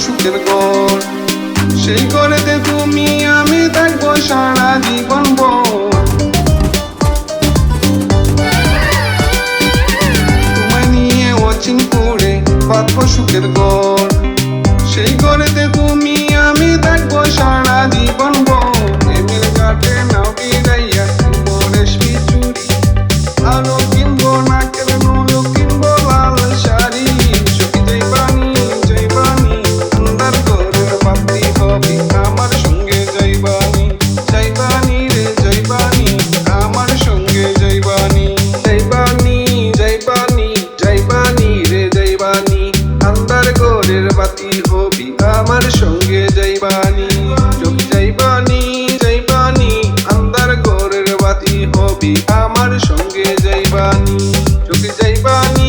সুখের ঘর। সেই ঘরেতে তুমি আমি থাকবো সারা জীবন ভর। তোমায় নিয়ে ওয়াচিং করে বাঁধবো সুখের ঘর। সেই ঘরেতে তুমি আমি থাকবো সারা জীবন ভর। প্রেমের ঘাটে নাও ফিরাইয়া কিনবো রেশমি চুড়ি, আরো কিনবো নাকের নূর, কিনবো লাল শাড়ি। সখী যাইবানি যাইবানি আন্দার ঘরের বাতি হবি আমার সঙ্গে যাইবানি। যাইবানি রে যাইবানি আমার সঙ্গে যাইবানি। যাইবানি যাইবানি যাইবানি রে যাইবানি আন্দার ঘরের বাতি হবি আমার সঙ্গে যাইবানি। সখী যাইবানি যাইবানি আন্দার ঘরের বাতি হবি আমার সঙ্গে যাইবানি। সখী যাইবানি